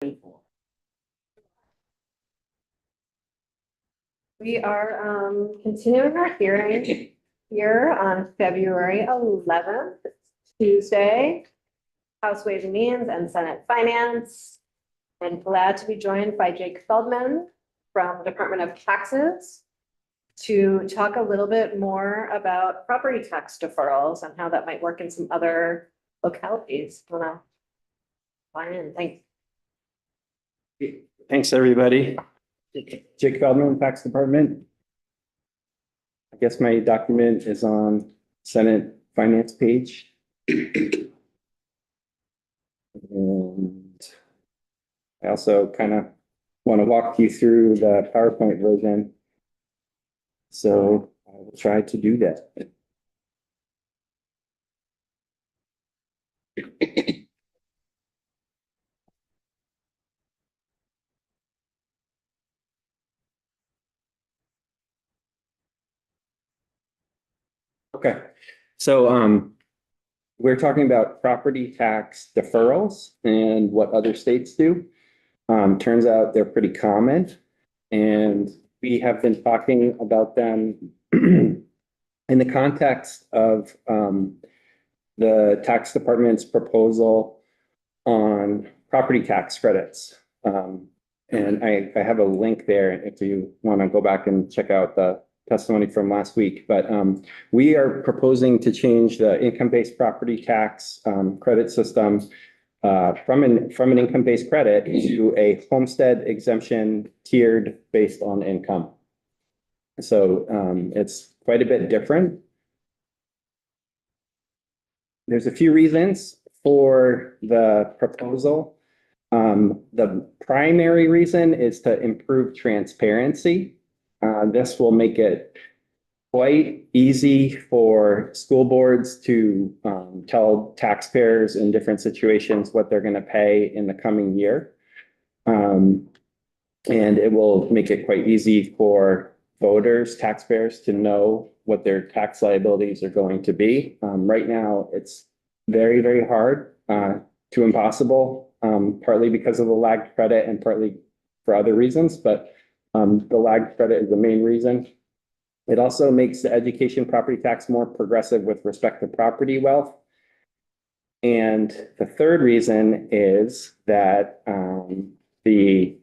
We are continuing our hearing here on February 11th, Tuesday, House Ways and Means and Senate Finance. And glad to be joined by Jake Feldman from the Department of Taxes to talk a little bit more about property tax deferrals and how that might work in some other localities. Wanna fine in, thanks. Thanks, everybody. Jake Feldman, Tax Department. I guess my document is on Senate Finance page. And I also kind of want to walk you through the PowerPoint version. So I will try to do that. Okay, so we're talking about property tax deferrals and what other states do. Turns out they're pretty common, and we have been talking about them in the context of the tax department's proposal on property tax credits. And I have a link there if you want to go back and check out the testimony from last week, but we are proposing to change the income-based property tax credit system from an income-based credit to a homestead exemption tiered based on income. So it's quite a bit different. There's a few reasons for the proposal. The primary reason is to improve transparency. This will make it quite easy for school boards to tell taxpayers in different situations what they're going to pay in the coming year. And it will make it quite easy for voters, taxpayers to know what their tax liabilities are going to be. Right now, it's very, very hard to impossible, partly because of the lagged credit and partly for other reasons, but the lagged credit is the main reason. It also makes the education property tax more progressive with respect to property wealth. And the third reason is that the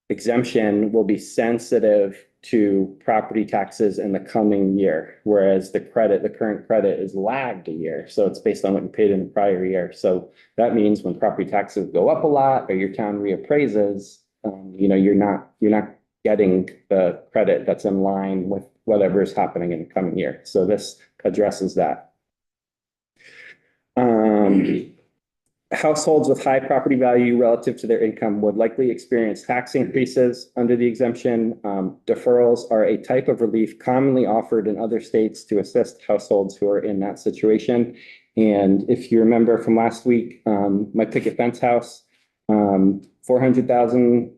exemption will be sensitive to property taxes in the coming year, whereas the current credit is lagged a year. So it's based on what you paid in the prior year. So that means when property taxes go up a lot or your town reappraises, you're not getting the credit that's in line with whatever is happening in the coming year. So this addresses that. Households with high property value relative to their income would likely experience tax increases under the exemption. Deferrals are a type of relief commonly offered in other states to assist households who are in that situation. And if you remember from last week, my picket fence house, $400,000.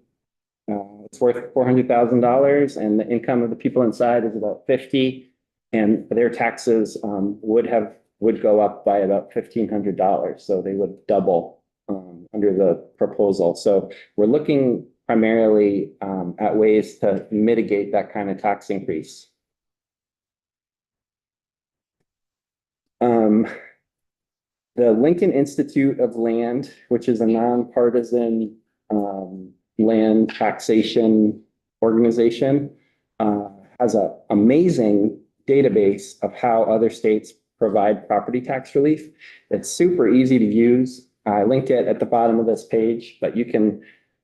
It's worth $400,000, and the income of the people inside is about 50, and their taxes would go up by about $1,500. So they would double under the proposal. So we're looking primarily at ways to mitigate that kind of tax increase. The Lincoln Institute of Land, which is a nonpartisan land taxation organization, has an amazing database of how other states provide property tax relief. It's super easy to use. I linked it at the bottom of this page, but you can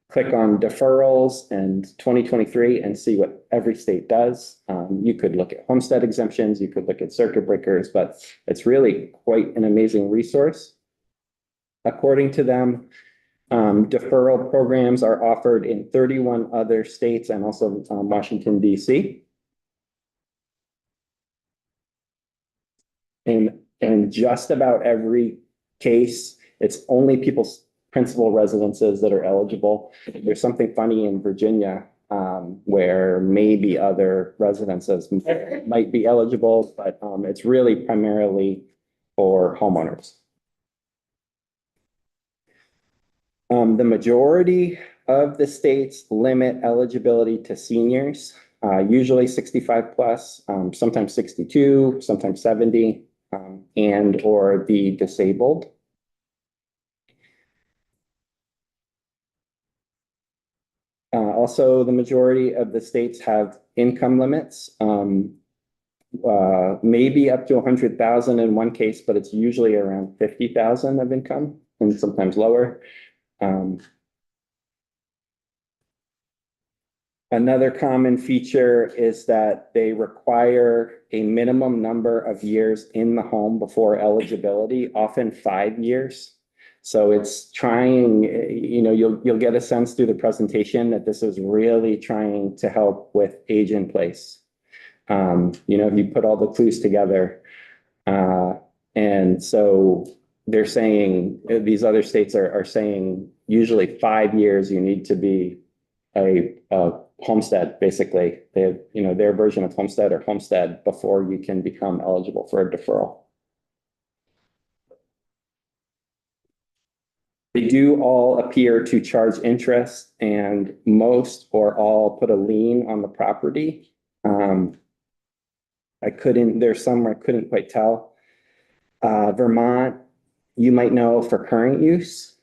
click on deferrals and 2023 and see what every state does. You could look at homestead exemptions, you could look at circuit breakers, but it's really quite an amazing resource. According to them, deferral programs are offered in 31 other states and also Washington, D.C. And just about every case, it's only people's principal residences that are eligible. There's something funny in Virginia where maybe other residences might be eligible, but it's really primarily for homeowners. The majority of the states limit eligibility to seniors, usually 65 plus, sometimes 62, sometimes 70, and or the disabled. Also, the majority of the states have income limits, maybe up to 100,000 in one case, but it's usually around 50,000 of income and sometimes lower. Another common feature is that they require a minimum number of years in the home before eligibility, often 5 years. So it's trying, you'll get a sense through the presentation that this is really trying to help with age in place. If you put all the clues together, and so they're saying, these other states are saying usually 5 years you need to be a homestead, basically. They have, their version of homestead or homestead before you can become eligible for a deferral. They do all appear to charge interest, and most or all put a lien on the property. There's some where I couldn't quite tell. Vermont, you might know for current use,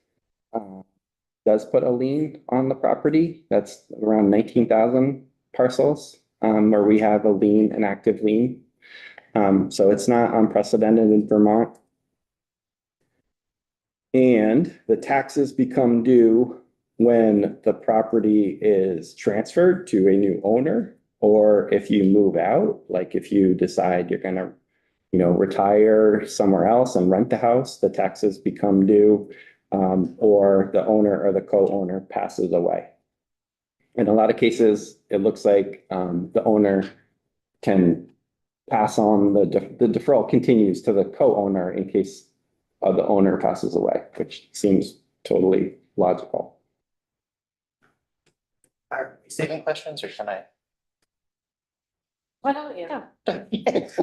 does put a lien on the property. That's around 19,000 parcels, where we have a lien, an active lien. So it's not unprecedented in Vermont. And the taxes become due when the property is transferred to a new owner, or if you move out, like if you decide you're gonna, retire somewhere else and rent the house, the taxes become due, or the owner or the co-owner passes away. In a lot of cases, it looks like the owner can pass on the deferral continues to the co-owner in case the owner passes away, which seems totally logical. Are we saving questions or can I? Why don't you?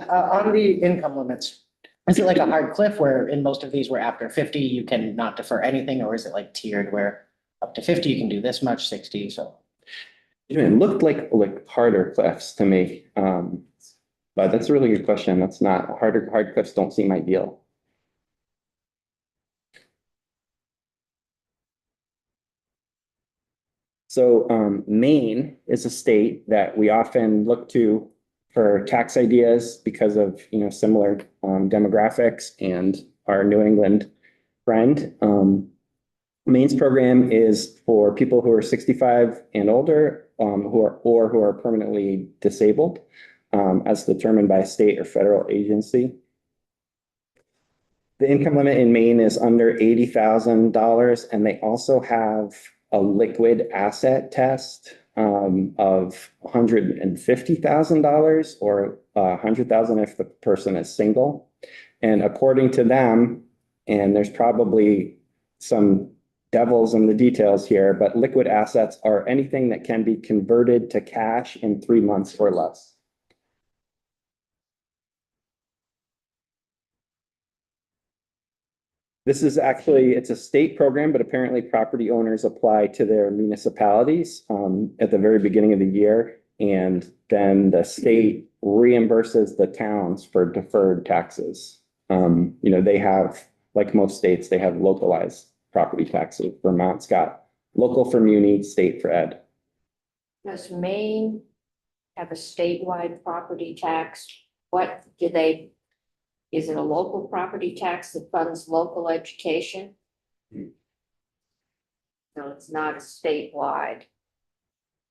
On the income limits, is it like a hard cliff where in most of these where after 50 you can not defer anything, or is it like tiered where up to 50 you can do this much, 60, so? It looked like harder cliffs to me. But that's a really good question. That's not hard cliffs don't seem ideal. So Maine is a state that we often look to for tax ideas because of similar demographics and our New England friend. Maine's program is for people who are 65 and older, who are permanently disabled, as determined by a state or federal agency. The income limit in Maine is under $80,000, and they also have a liquid asset test of $150,000 or $100,000 if the person is single. And according to them, and there's probably some devils in the details here, but liquid assets are anything that can be converted to cash in 3 months or less. This is actually, it's a state program, but apparently property owners apply to their municipalities at the very beginning of the year. And then the state reimburses the towns for deferred taxes. They have, like most states, they have localized property taxes. Vermont's got local for muni, state for ed. Does Maine have a statewide property tax? What do they, is it a local property tax that funds local education? No, it's not a statewide.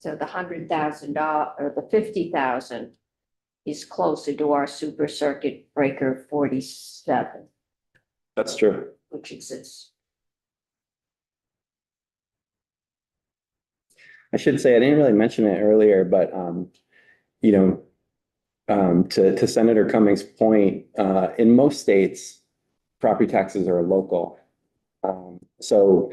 So the $100,000 or the 50,000 is closer to our super circuit breaker 47, That's true. which exists. I should say, I didn't really mention it earlier, but, to Senator Cummings' point, in most states, property taxes are local. So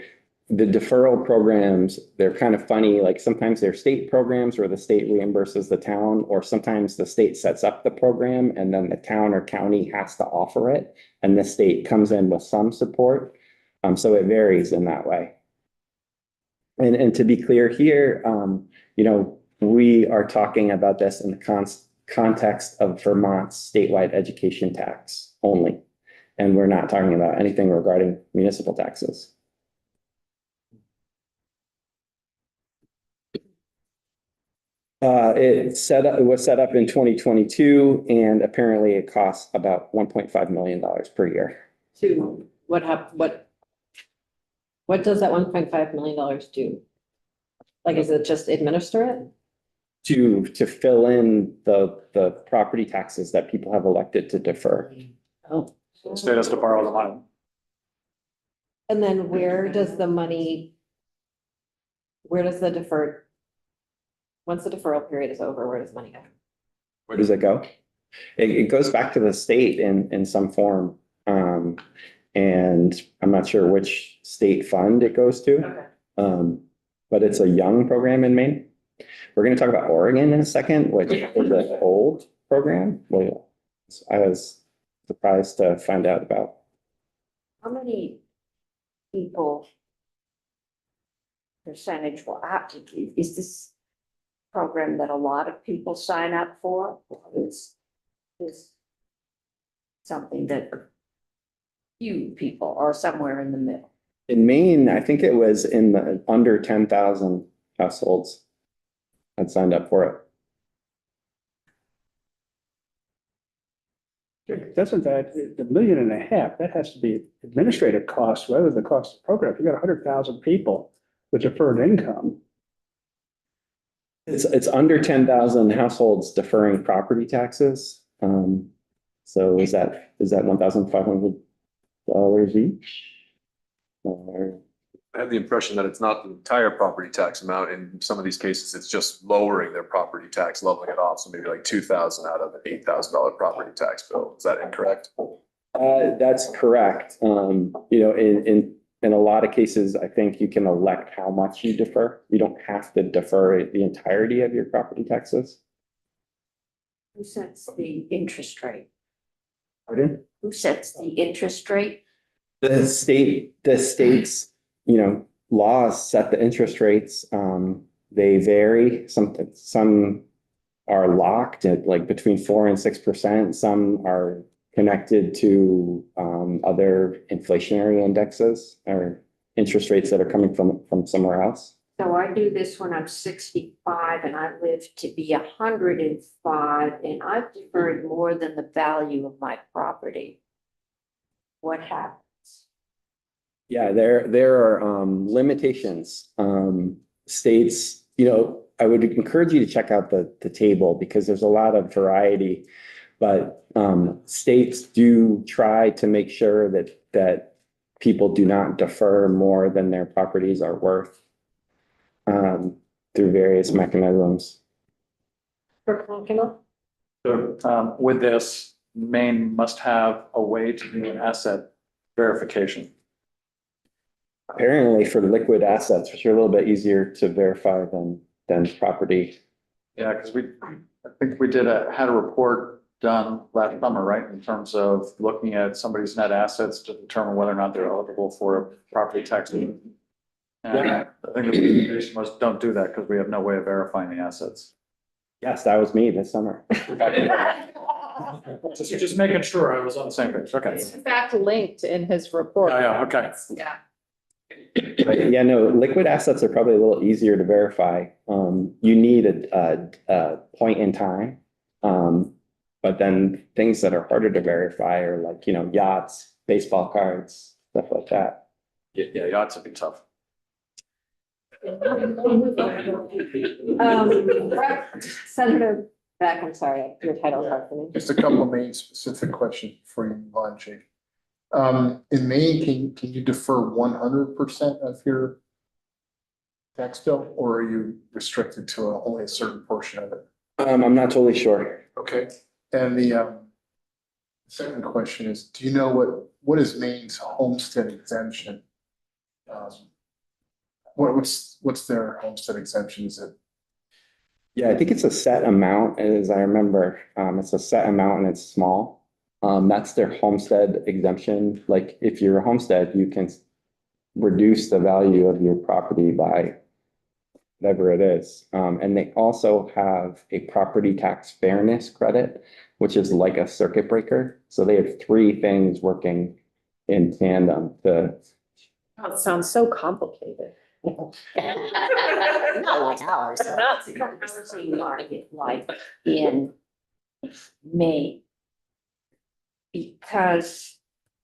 the deferral programs, they're kind of funny. Like sometimes they're state programs where the state reimburses the town, or sometimes the state sets up the program and then the town or county has to offer it. And the state comes in with some support. So it varies in that way. And to be clear here, you know, we are talking about this in the context of Vermont's statewide education tax only. And we're not talking about anything regarding municipal taxes. It was set up in 2022, and apparently it costs about $1.5 million per year. To what does that $1.5 million do? Like, is it just administer it? To fill in the property taxes that people have elected to defer. Oh. The state has to borrow the money. And then where does the deferred, once the deferral period is over, where does money go? Where does it go? It goes back to the state in some form. And I'm not sure which state fund it goes to. Okay. But it's a young program in Maine. We're going to talk about Oregon in a second, which is an old program. Well, I was surprised to find out about. How many people percentage, is this program that a lot of people sign up for? It's something that few people are somewhere in the middle. In Maine, I think it was in the under 10,000 households had signed up for it. Doesn't that, the 1.5 million, that has to be administrative costs rather than the cost of the program. If you got 100,000 people with deferred income. It's under 10,000 households deferring property taxes. So is that $1,500 each? Or I have the impression that it's not the entire property tax amount. In some of these cases, it's just lowering their property tax, leveling it off. So maybe like 2,000 out of an $8,000 property tax bill. Is that incorrect? That's correct. You know, in a lot of cases, I think you can elect how much you defer. You don't have to defer the entirety of your property taxes. Who sets the interest rate? Pardon? Who sets the interest rate? The state's, you know, laws set the interest rates. They vary. Some are locked at like between 4% and 6%. Some are connected to other inflationary indexes or interest rates that are coming from somewhere else. So I do this when I'm 65 and I live to be 105 and I've deferred more than the value of my property. What happens? Yeah, there are limitations. States, you know, I would encourage you to check out the table because there's a lot of variety, but states do try to make sure that people do not defer more than their properties are worth through various mechanisms. For So with this, Maine must have a way to do an asset verification. Apparently for liquid assets, which are a little bit easier to verify than property. Yeah, because I think we had a report done last summer, right? In terms of looking at somebody's net assets to determine whether or not they're eligible for a property tax. And Yeah. I think the recommendation was don't do that because we have no way of verifying the assets. Yes, that was me this summer. Just making sure I was on the same page. Okay. It's in fact linked in his report. Yeah, okay. Yeah. But yeah, no, liquid assets are probably a little easier to verify. You need a point in time. But then things that are harder to verify are like, you know, yachts, baseball cards, stuff like that. Yeah, yachts would be tough. Senator Beck, I'm sorry, your title is hard for me. Just a couple of Maine specific questions before you move on, Jake. In Maine, can you defer 100% of your tax bill, or are you restricted to only a certain portion of it? I'm not totally sure. Okay, and the second question is, do you know what is Maine's homestead exemption? What's their homestead exemption? Is it? Yeah, I think it's a set amount, as I remember. It's a set amount and it's small. That's their homestead exemption. Like if you're a homestead, you can reduce the value of your property by whatever it is. And they also have a property tax fairness credit, which is like a circuit breaker. So they have three things working in tandem to, It sounds so complicated. Not like ours. Not the housing market like in Maine. Because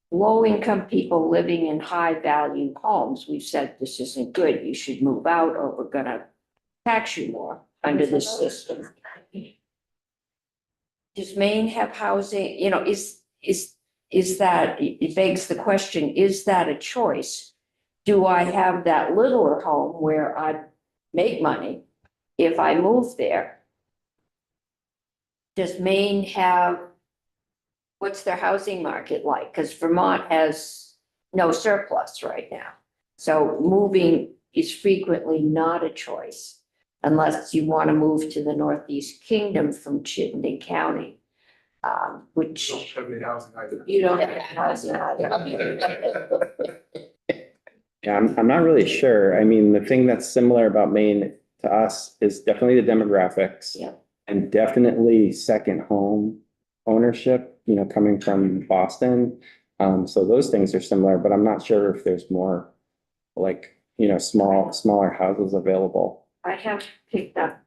low-income people living in high-value homes, we've said this isn't good, you should move out or we're gonna tax you more under this system. Does Maine have housing, you know, is that, it begs the question, is that a choice? Do I have that littler home where I make money if I move there? Does Maine have, what's their housing market like? Because Vermont has no surplus right now. So moving is frequently not a choice unless you want to move to the Northeast Kingdom from Chittenden County, which Don't have any housing either. you don't have housing either. yeah, I'm not really sure. I mean, the thing that's similar about Maine to us is definitely the demographics. Yeah. And definitely second home ownership, you know, coming from Boston. So those things are similar, but I'm not sure if there's more like, you know, smaller houses available. I have picked up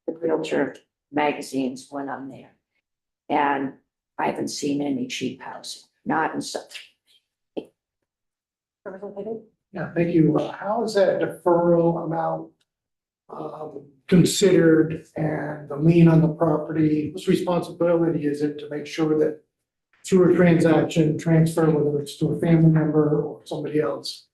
the Realtor magazines when I'm there. And I haven't seen any cheap housing, not in Southern. Yeah, thank you. How is that deferral amount considered and the lien on the property? Whose responsibility is it to make sure that through a transaction transfer, whether it's to a family member or somebody else,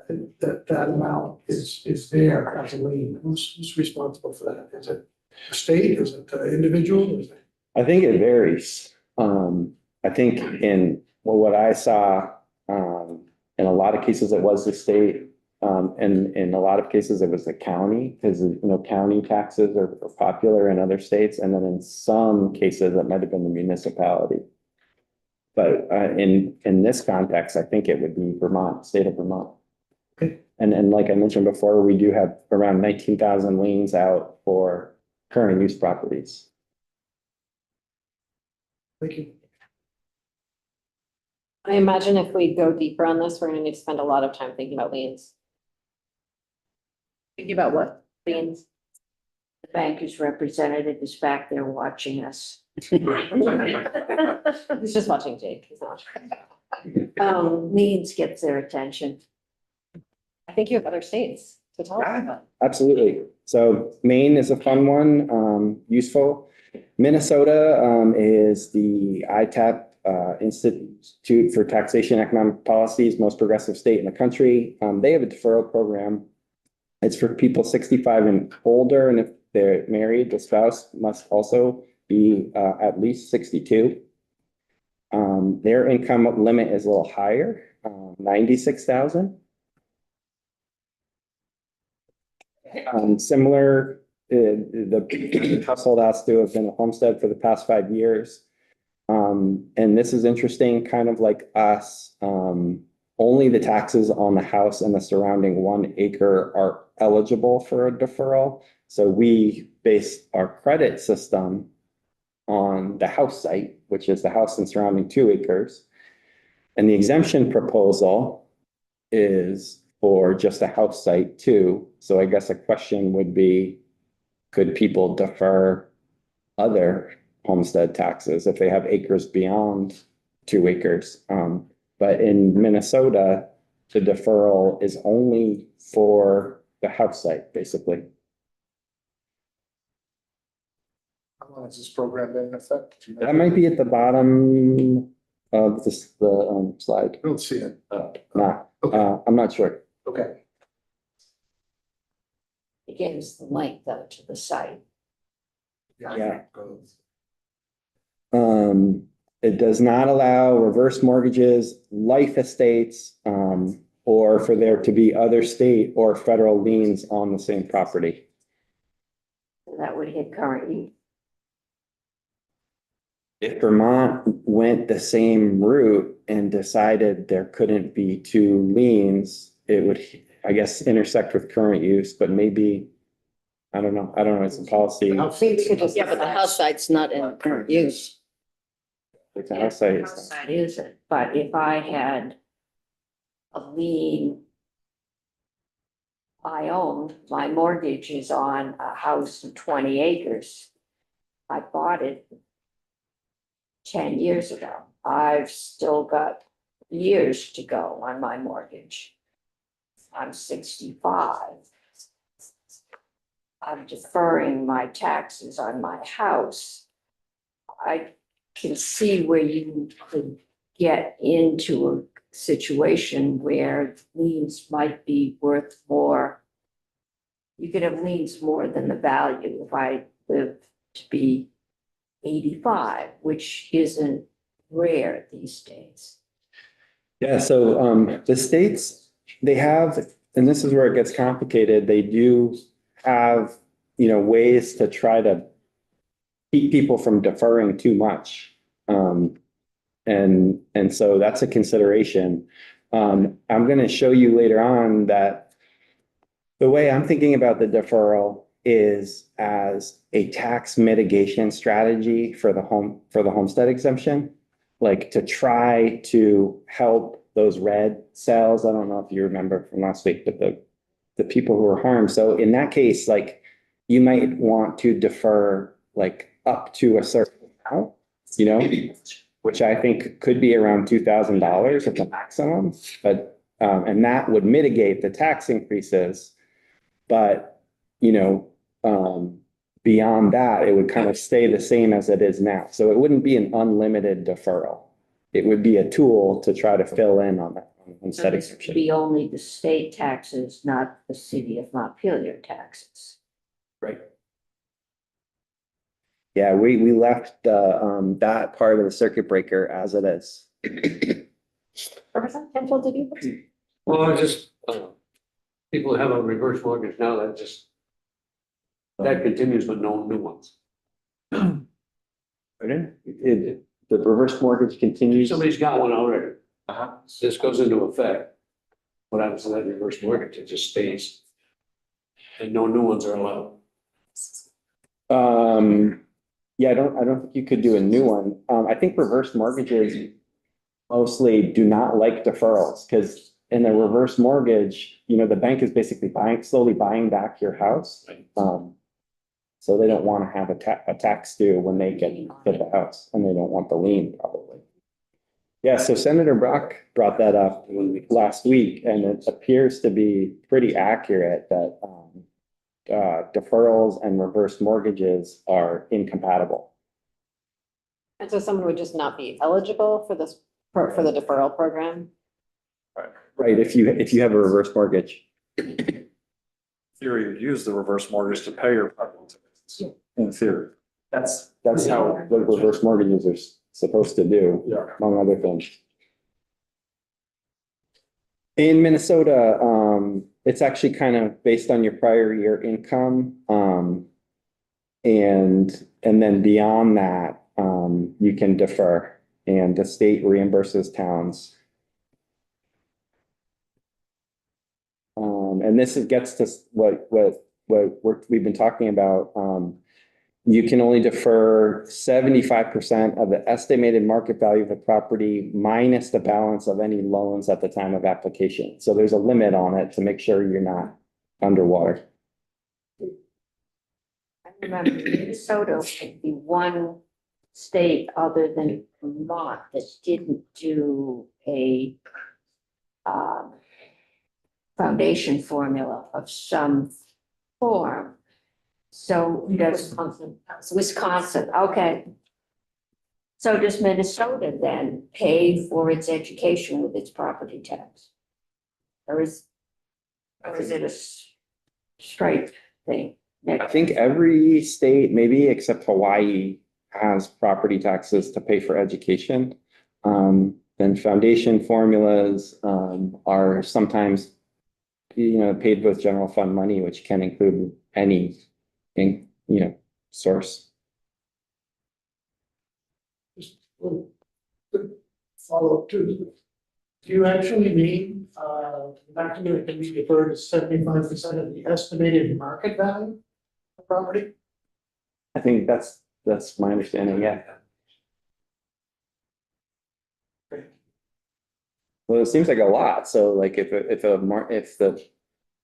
that amount is there as a lien? Who's responsible for that? Is it the state? Is it the individual? Is it? I think it varies. I think in, well, what I saw, in a lot of cases, it was the state. And in a lot of cases, it was the county, because, you know, county taxes are popular in other states. And then in some cases, it might have been the municipality. But in this context, I think it would be Vermont, state of Vermont. Okay. And like I mentioned before, we do have around 19,000 liens out for current use properties. Thank you. I imagine if we go deeper on this, we're gonna need to spend a lot of time thinking about liens. Thinking about what? Liens. The banker's representative is back there watching us. He's just watching Jake, he's not. Liens gets their attention. I think you have other states to talk about. Absolutely. So Maine is a fun one, useful. Minnesota is the ITAP Institute for Taxation and Economic Policy's most progressive state in the country. They have a deferral program. It's for people 65 and older, and if they're married, the spouse must also be at least 62. Their income limit is a little higher, 96,000. Similar, the household has to have been a homestead for the past 5 years. And this is interesting, kind of like us, only the taxes on the house and the surrounding 1 acre are eligible for a deferral. So we base our credit system on the house site, which is the house and surrounding 2 acres. And the exemption proposal is for just a house site too. So I guess a question would be, could people defer other homestead taxes if they have acres beyond 2 acres? But in Minnesota, the deferral is only for the house site, basically. How long has this program been in effect? Do you know? That might be at the bottom of this, the slide. I don't see it. Nah, Okay, I'm not sure. okay. It gives the link though to the site. Yeah. It does not allow reverse mortgages, life estates, or for there to be other state or federal liens on the same property. That would hit current use. If Vermont went the same route and decided there couldn't be 2 liens, it would, I guess, intersect with current use, but maybe I don't know. I don't know. It's a policy. Maybe we could just. Yeah, but the house site's not in current use. It's a house site. That isn't, but if I had a lien, I owned, my mortgage is on a house of 20 acres. I bought it 10 years ago. I've still got years to go on my mortgage. I'm 65. I'm deferring my taxes on my house. I can see where you could get into a situation where liens might be worth more. You could have liens more than the value if I live to be 85, which isn't rare these days. Yeah, so the states, they have, and this is where it gets complicated, they do have, ways to try to keep people from deferring too much. And so that's a consideration. I'm gonna show you later on that the way I'm thinking about the deferral is as a tax mitigation strategy for the homestead exemption. Like to try to help those red cells. I don't know if you remember from last week, but the people who were harmed. So in that case, like you might want to defer like up to a certain amount, which I think could be around $2,000 at the maximum, but and that would mitigate the tax increases. But beyond that, it would kind of stay the same as it is now. So it wouldn't be an unlimited deferral. It would be a tool to try to fill in on that So instead this of. would be only the state taxes, not the city of Montpelier taxes. Right. Yeah, we left that part of the circuit breaker as it is. Representative Kendall, did you? Well, I just, people have a reverse mortgage now, that continues with no new ones. The reverse mortgage continues. Somebody's got one already. Uh-huh. This goes into effect. What happens to that reverse mortgage? It just stays. And no new ones are allowed. Yeah, I don't think you could do a new one. I think reverse mortgages mostly do not like deferrals because in a reverse mortgage, the bank is basically slowly buying back your house. So they don't want to have a tax due when they get the house, and they don't want the lien probably. Yeah, so Senator Brock brought that up last week, and it appears to be pretty accurate that deferrals and reverse mortgages are incompatible. And so someone would just not be eligible for this, for the deferral program? Right, if you have a reverse mortgage. Theory, you'd use the reverse mortgage to pay your property taxes. In theory. That's how what reverse mortgages are supposed to do, among other things. In Minnesota, it's actually kind of based on your prior year income. And then beyond that, you can defer, and the state reimburses towns. And this gets to what we've been talking about. You can only defer 75% of the estimated market value of the property minus the balance of any loans at the time of application. So there's a limit on it to make sure you're not underwater. I remember Minnesota was the one state other than Vermont that didn't do a foundation formula of some form. So does Wisconsin, okay. So does Minnesota then pay for its education with its property tax? Or is it a straight thing? I think every state, maybe except Hawaii, has property taxes to pay for education. Then foundation formulas are sometimes paid with general fund money, which can include any source. Follow up too. Do you actually mean, document can be deferred to 75% of the estimated market value? property? I think that's my understanding, yeah. Well, it seems like a lot. So like if the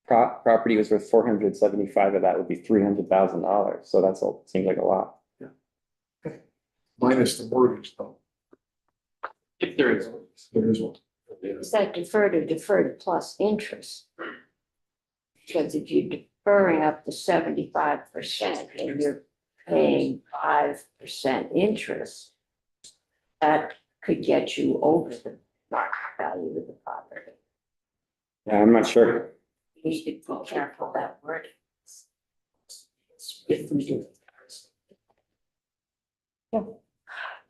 property was worth 475 of that would be $300,000. So that's all, seems like a lot. Minus the mortgage though. If there is. There is one. Is that deferred plus interest? Because if you're deferring up to 75% and you're paying 5% interest, that could get you over the market value of the property. Yeah, I'm not sure. You need to be careful that word. If we do.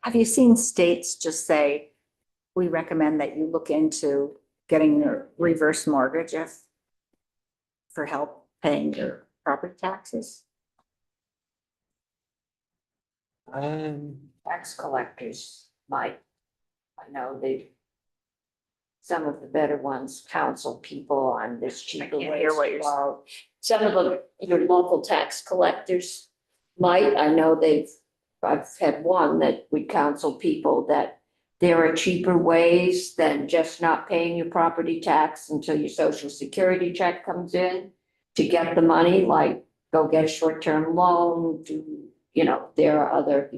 Have you seen states just say, we recommend that you look into getting a reverse mortgage if for help paying your property taxes? Tax collectors might, I know some of the better ones counsel people on this cheaper can't way. hear what you're Some of them, your local tax collectors might, I've had one that would counsel people that there are cheaper ways than just not paying your property tax until your social security check comes in to get the money, like go get a short-term loan, there are other.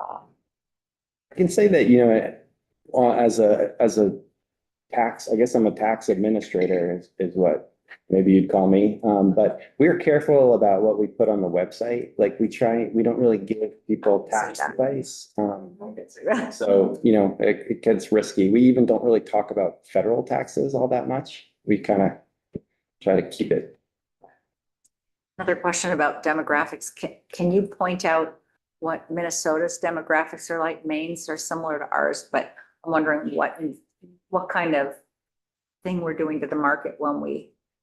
I can say that, as a tax, I guess I'm a tax administrator is what maybe you'd call me. But we're careful about what we put on the website. Like we don't really give people tax advice. So, it gets risky. We even don't really talk about federal taxes all that much. We kind of try to keep it. Another question about demographics. Can you point out what Minnesota's demographics are like? Maine's are similar to ours, but I'm wondering what kind of thing we're doing to the market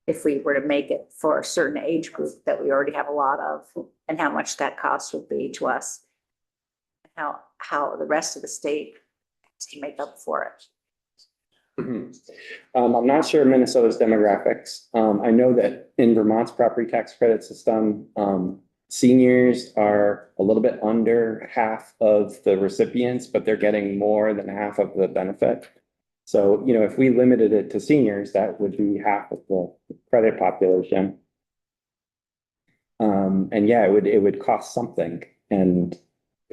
if we were to make it for a certain age group that we already have a lot of, and how much that cost would be to us. How the rest of the state to make up for it. I'm not sure Minnesota's demographics. I know that in Vermont's property tax credit system, seniors are a little bit under half of the recipients, but they're getting more than half of the benefit. So, if we limited it to seniors, that would be half of the credit population. And yeah, it would cost something, and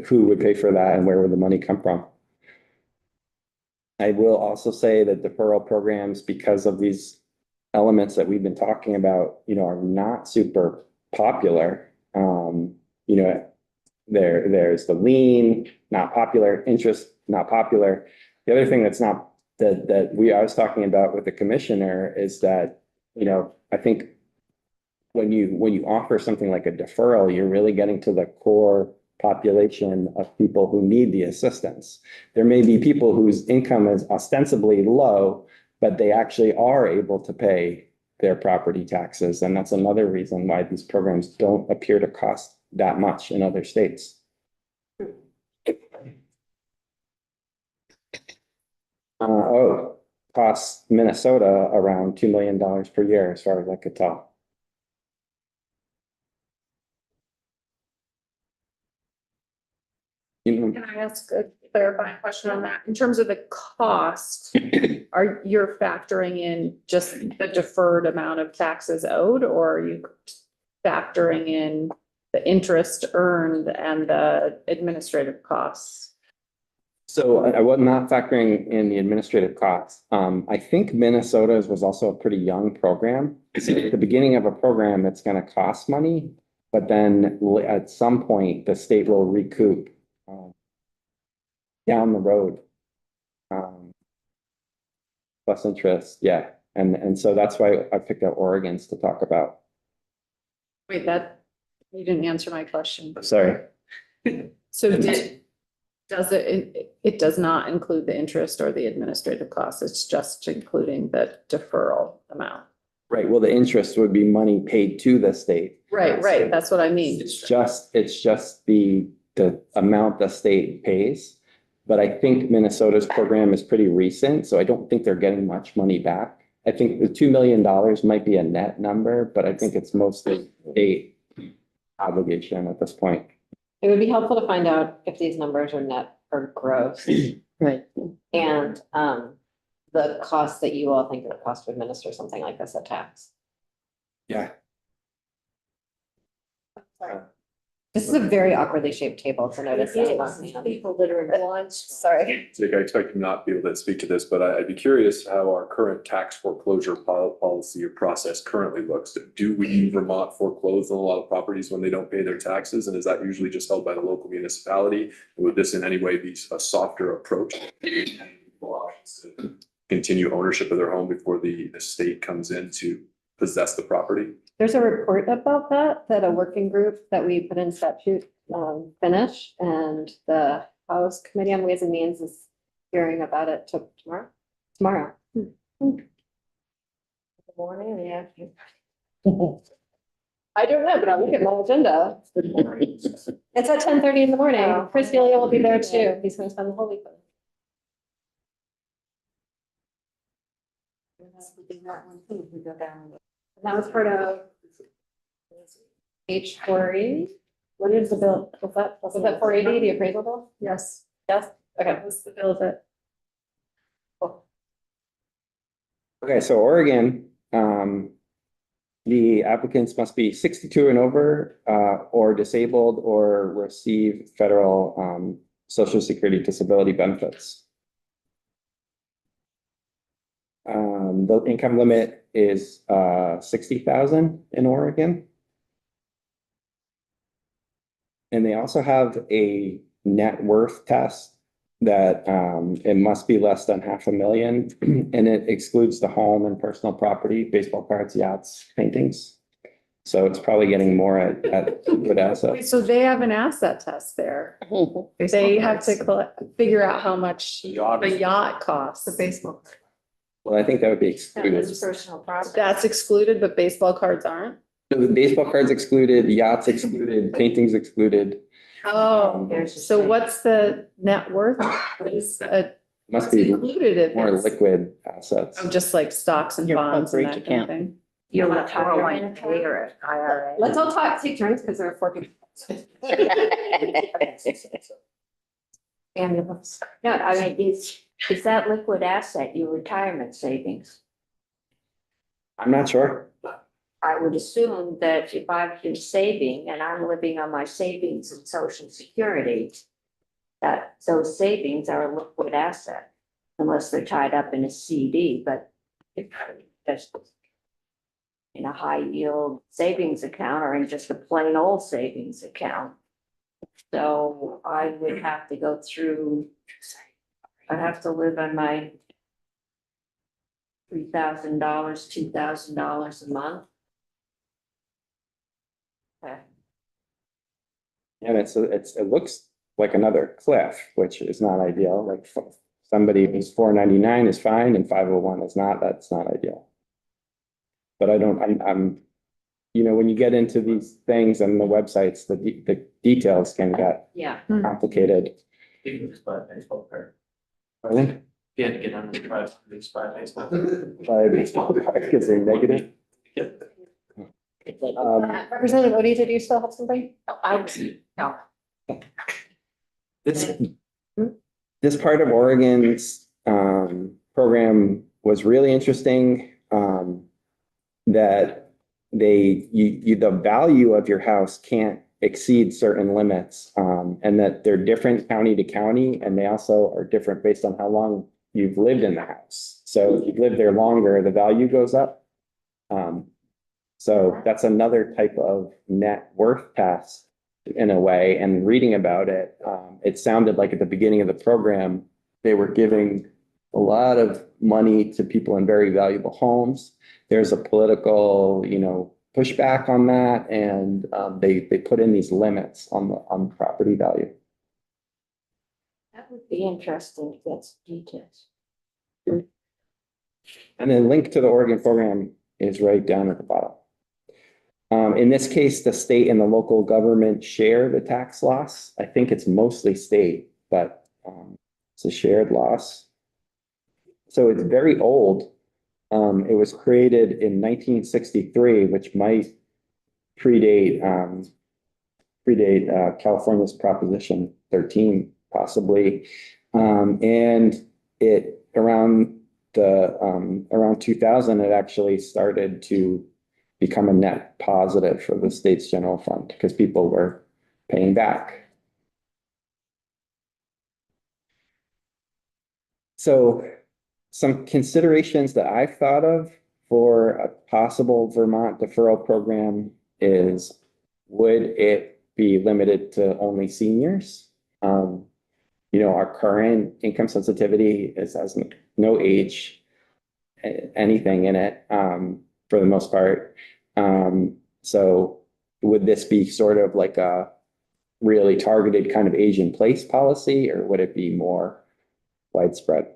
who would pay for that and where would the money come from? I will also say that deferral programs, because of these elements that we've been talking about, are not super popular. There's the lien, not popular, interest, not popular. The other thing that's not that I was talking about with the commissioner is that, I think when you offer something like a deferral, you're really getting to the core population of people who need the assistance. There may be people whose income is ostensibly low, but they actually are able to pay their property taxes. And that's another reason why these programs don't appear to cost that much in other states. Costs Minnesota around $2 million per year, as far as I could tell. Can I ask a clarifying question on that? In terms of the cost, are you factoring in just the deferred amount of taxes owed, or are you factoring in the interest earned and the administrative costs? So I was not factoring in the administrative costs. I think Minnesota's was also a pretty young program. So at the beginning of a program, it's going to cost money, but then at some point, the state will recoup down the road. Plus interest, yeah. And so that's why I picked out Oregon's to talk about. Wait, you didn't answer my question. Sorry. So it does not include the interest or the administrative costs. It's just including the deferral amount. Right. Well, the interest would be money paid to the state. Right. That's what I mean. It's just the amount the state pays. But I think Minnesota's program is pretty recent, so I don't think they're getting much money back. I think the $2 million might be a net number, but I think it's mostly state obligation at this point. It would be helpful to find out if these numbers are net or gross Right. and, the cost that you all think it would cost to administer something like this at tax. Yeah. This is a very awkwardly shaped table to notice. People that are in blind. Sorry. Jake, I expect you not to be able to speak to this, but I'd be curious how our current tax foreclosure policy or process currently looks. Do we in Vermont foreclose on a lot of properties when they don't pay their taxes? And is that usually just held by the local municipality? Would this in any way be a softer approach? Continue ownership of their home before the state comes in to possess the property? There's a report about that a working group that we put in statute, finished, and the House Committee on Ways and Means is hearing about it tomorrow. Morning, yeah. I don't know, but I'll look at my agenda. It's at 10:30 in the morning. Oh. Chris Delia will be there too. He's gonna spend the whole week with us. And that was part of H4E. What is the bill? Was that 480, the appraisal bill? Yes, Yes, okay. that was the bill of it. Okay, so Oregon, the applicants must be 62 and over, or disabled or receive federal, social security disability benefits. The income limit is, 60,000 in Oregon. And they also have a net worth test that, it must be less than $500,000, and it excludes the home and personal property, baseball cards, yachts, paintings. So it's probably getting more at good Wait, assets. so they have an asset test there. They have to figure out how much the yacht costs. The baseball. Well, I think that would be That excluded. was personal property. That's excluded, but baseball cards aren't? So the baseball cards excluded, yachts excluded, paintings excluded. Oh, There's a so thing. what's the net worth? Is Must what's be included if more it's liquid assets. just like stocks and Your bonds and corporate that kind of account. thing? Your Or retirement. an IRA. Let's all take turns because there are 4 people. Ambulance. No, I mean, is that liquid asset your retirement savings? I'm not sure. I would assume that if I've been saving and I'm living on my savings and social security, that those savings are a liquid asset unless they're tied up in a CD, but if that's in a high yield savings account or in just a plain old savings account. So I would have to go through, I'd have to live on my $3,000, $2,000 a month. Okay. And it looks like another cliff, which is not ideal. Like somebody who's 499 is fine and 501 is not, that's not ideal. But I'm, when you get into these things and the websites, the details can get Yeah. complicated. You can just buy a baseball card. Pardon? You had to get on the drive, just buy a baseball. By baseball card because they're negative. Representative Odie, did you still have something? No. This part of Oregon's program was really interesting. That the value of your house can't exceed certain limits, and that they're different county to county, and they also are different based on how long you've lived in the house. So if you've lived there longer, the value goes up. So that's another type of net worth test in a way. And reading about it, it sounded like at the beginning of the program, they were giving a lot of money to people in very valuable homes. There's a political, pushback on that, and they put in these limits on property value. That would be interesting to get some details. And the link to the Oregon program is right down at the bottom. In this case, the state and the local government share the tax loss. I think it's mostly state, but it's a shared loss. So it's very old. It was created in 1963, which might predate predate California's Proposition 13 possibly. And it around 2000, it actually started to become a net positive for the state's general fund because people were paying back. So some considerations that I've thought of for a possible Vermont deferral program is, would it be limited to only seniors? Our current income sensitivity has no age, anything in it, for the most part. So would this be sort of like a really targeted kind of age in place policy, or would it be more widespread?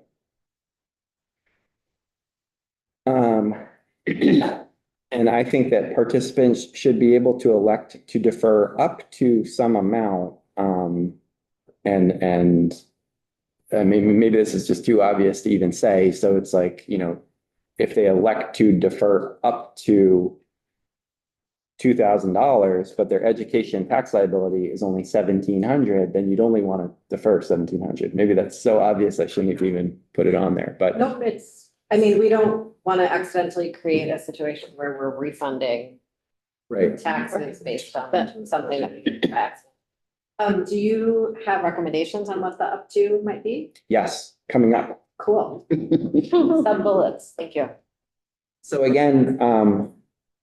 And I think that participants should be able to elect to defer up to some amount. And maybe this is just too obvious to even say. So it's like, if they elect to defer up to $2,000, but their education tax liability is only $1,700, then you'd only want to defer $1,700. Maybe that's so obvious I shouldn't even put it on there, but. Nope, we don't want to accidentally create a situation where we're refunding Right. taxes based on something that we didn't tax. Do you have recommendations on what the up to might be? Yes, coming up. Cool. Some bullets, thank you. So again,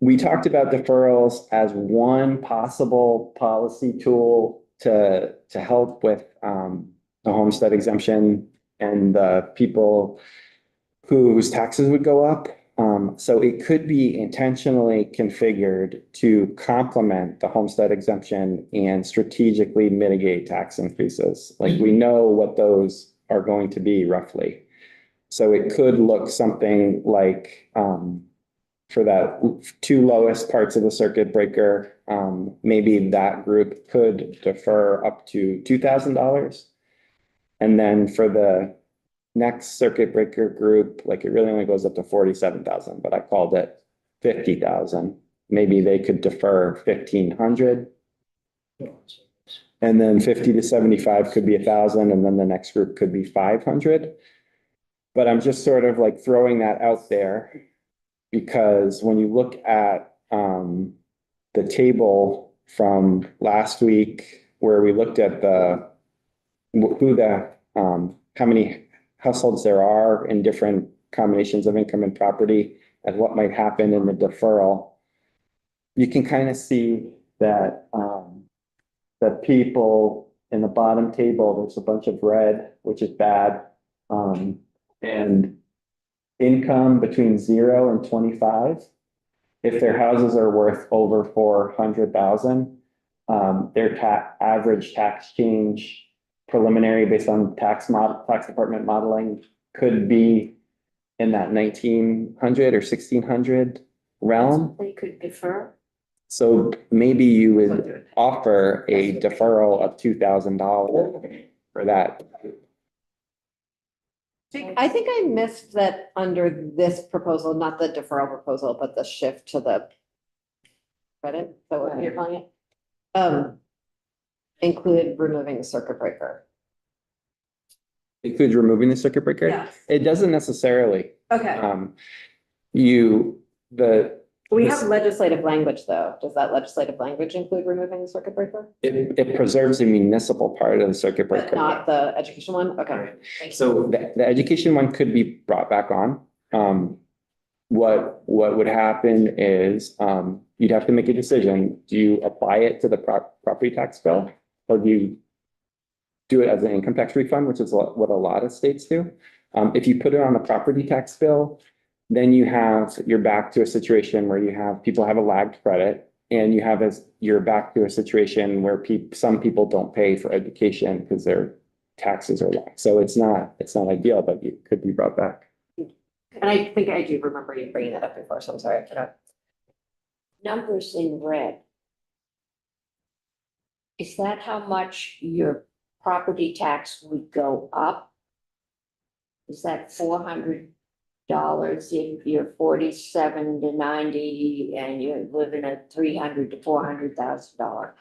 we talked about deferrals as one possible policy tool to help with the homestead exemption and the people whose taxes would go up. So it could be intentionally configured to complement the homestead exemption and strategically mitigate tax increases. Like we know what those are going to be roughly. So it could look something like, for that two lowest parts of the circuit breaker, maybe that group could defer up to $2,000. And then for the next circuit breaker group, like it really only goes up to 47,000, but I called it 50,000. Maybe they could defer 1,500. And then 50 to 75 could be 1,000, and then the next group could be 500. But I'm just sort of like throwing that out there because when you look at the table from last week where we looked at how many households there are in different combinations of income and property and what might happen in the deferral, you can kind of see that the people in the bottom table, there's a bunch of red, which is bad, and income between 0 and 25. If their houses are worth over 400,000, their average tax change preliminary based on tax department modeling could be in that 1,900 or 1,600 realm. They could defer. So maybe you would offer a deferral of $2,000 for that. I think I missed that under this proposal, not the deferral proposal, but the shift to the credit, is that what you're calling it? Included removing the circuit breaker. Includes removing the circuit breaker? Yes. It doesn't necessarily. Okay, we have legislative language though. Does that legislative language include removing the circuit breaker? It preserves the municipal part of the circuit But breaker. not the education one? Okay. Thank you. So the education one could be brought back on. What would happen is you'd have to make a decision. Do you apply it to the property tax bill, or do you do it as an income tax refund, which is what a lot of states do? If you put it on the property tax bill, then you're back to a situation where people have a lagged credit, and you're back to a situation where some people don't pay for education because their taxes are low. So it's not ideal, but it could be brought back. And I think I do remember you bringing that up before, so I'm sorry I forgot. Numbers in red. Is that how much your property tax would go up? Is that $400 if you're 47 to 90 and you live in a $300,000 to $400,000?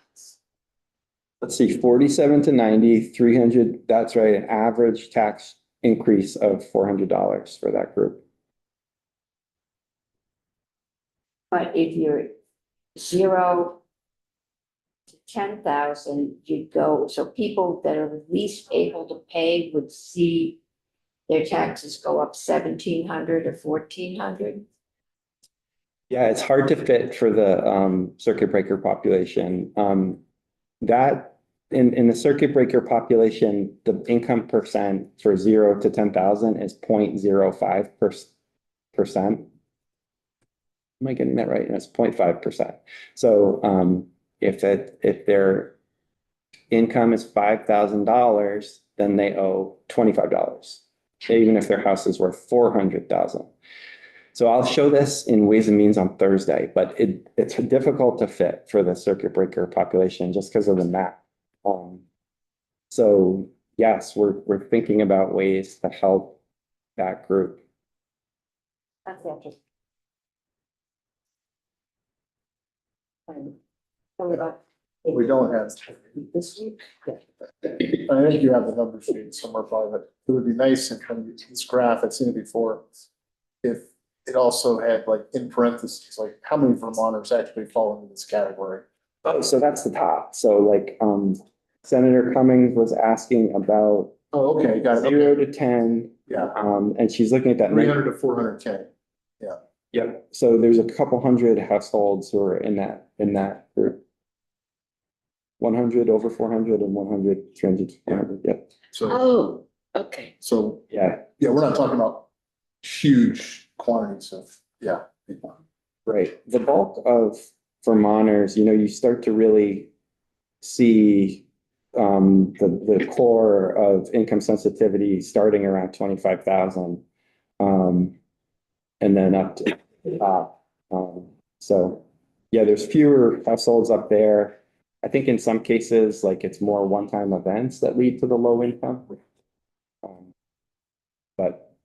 let's see, 47 to 90, 300, that's right, an average tax increase of $400 for that group. But if you're 0 to 10,000, you'd go, so people that are least able to pay would see their taxes go up 1,700 or 1,400. Yeah, it's hard to fit for the circuit breaker population. That in the circuit breaker population, the income percent for 0 to 10,000 is 0.05%. Am I getting that right? That's 0.5%. So if their income is $5,000, then they owe $25, even if their house is worth $400,000. So I'll show this in Ways and Means on Thursday, but it's difficult to fit for the circuit breaker population just because of the map. So yes, we're thinking about ways to help that group. That's interesting. Tell me about We don't have, this week. I think you have the number sheet somewhere, probably, but it would be nice if from this graph I've seen it before. If it also had like in parentheses, like how many Vermonters actually fall into this category? Oh, so that's the top. So like Senator Cummings was asking about Oh, okay, got it. 0 to 10. Yeah. And she's looking at that. 300 to 400K. Yep. So there's a couple hundred households who are in that group. 100 over 400 and 100, 300, 400. Yep. So, Oh, okay. so, Yeah. yeah, we're not talking about huge quantities of, yeah. people. Right. The bulk of Vermonters, you start to really see the core of income sensitivity starting around 25,000. And then up to the top. So yeah, there's fewer households up there. I think in some cases, like it's more one-time events that lead to the low income. But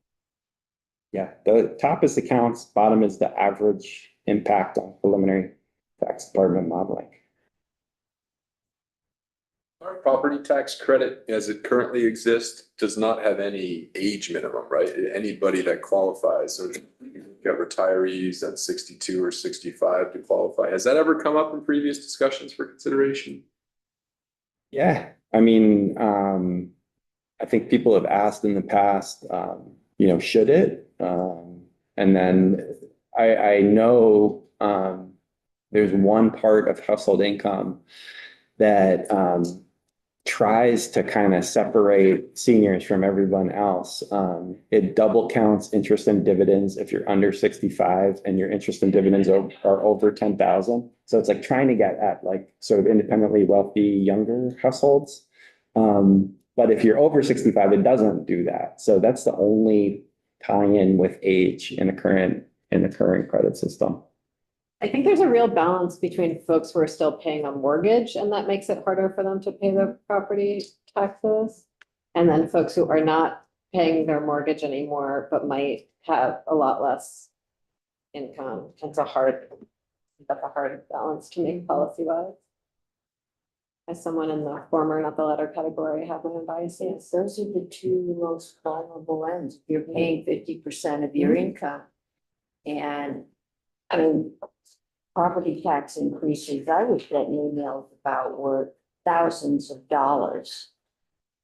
yeah, the top is the counts, bottom is the average impact on preliminary tax department modeling. Our property tax credit, as it currently exists, does not have any age minimum, right? Anybody that qualifies, so you got retirees at 62 or 65 to qualify. Has that ever come up in previous discussions for consideration? Yeah, I mean, I think people have asked in the past, should it? And then I know there's one part of household income that tries to kind of separate seniors from everyone else. It double counts interest and dividends if you're under 65 and your interest and dividends are over 10,000. So it's like trying to get at like sort of independently wealthy younger households. But if you're over 65, it doesn't do that. So that's the only tie-in with age in the current credit system. I think there's a real balance between folks who are still paying a mortgage and that makes it harder for them to pay their property taxes. And then folks who are not paying their mortgage anymore, but might have a lot less income. That's a hard balance to make policy wise. As someone in the former, not the latter category, I have my own biases. Those are the two most vulnerable ends. You're paying 50% of your income. And I mean, property tax increases, I was getting emails about were thousands of dollars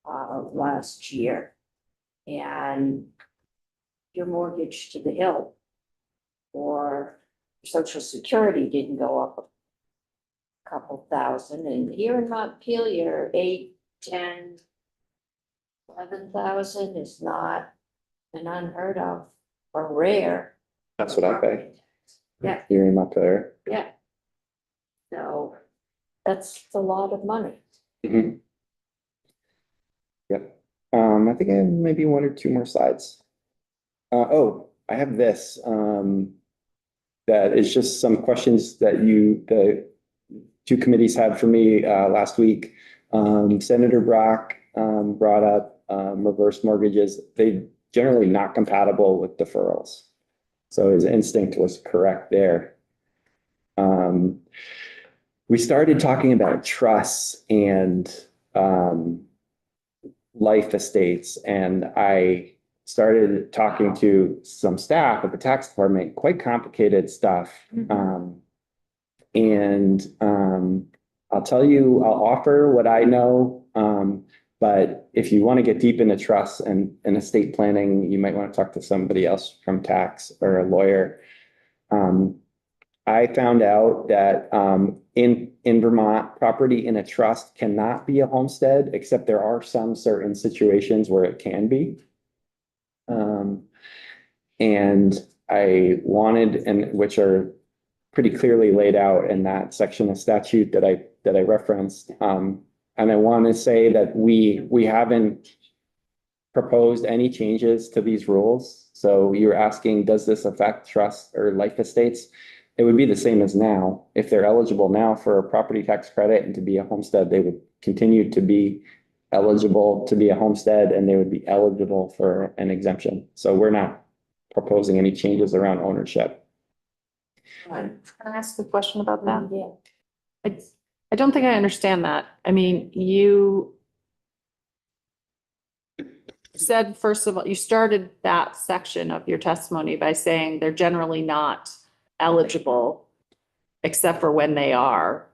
last year. And your mortgage to the hill or Social Security didn't go up a couple thousand. And here in Montpelier, 8, 10, 11,000 is not an unheard of or rare. That's what I pay. Yeah. Here in Montpelier. Yeah. So that's a lot of money. Mhm. Yep. I think I have maybe one or two more slides. I have this. That is just some questions that the two committees had for me last week. Senator Brock brought up reverse mortgages. They generally not compatible with deferrals. So his instinct was correct there. we started talking about trusts and life estates, and I started talking to some staff at the tax department, quite complicated stuff. I'll tell you, I'll offer what I know. But if you want to get deep into trusts and estate planning, you might want to talk to somebody else from tax or a lawyer. I found out that in Vermont, property in a trust cannot be a homestead, except there are some certain situations where it can be. And I wanted, and which are pretty clearly laid out in that section of statute that I referenced. And I want to say that we haven't proposed any changes to these rules. So you're asking, does this affect trust or life estates? It would be the same as now. If they're eligible now for a property tax credit and to be a homestead, they would continue to be eligible to be a homestead, and they would be eligible for an exemption. So we're not proposing any changes around ownership. Can I ask a question about that? Yeah. I don't think I understand that. I mean, you said, first of all, you started that section of your testimony by saying they're generally not eligible except for when they are.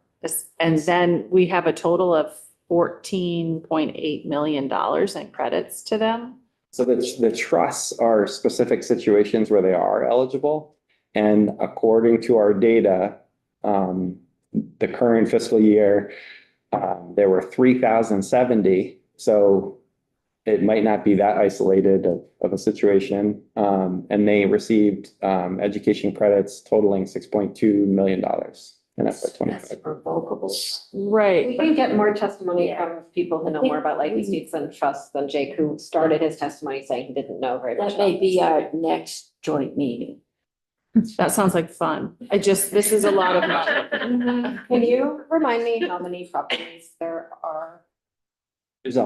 And then we have a total of $14.8 million in credits to them. So the trusts are specific situations where they are eligible. And according to our data, the current fiscal year, there were 3,070. So it might not be that isolated of a situation. And they received education credits totaling $6.2 million in FY That's 25. revocable. We Right. can get more testimony Yeah. from people who know more about life estates and trusts than Jake, who started his testimony saying he didn't know very much. That may about be this. our next joint meeting. That sounds like fun. This is a lot of money. Can you remind me how many properties there are? There's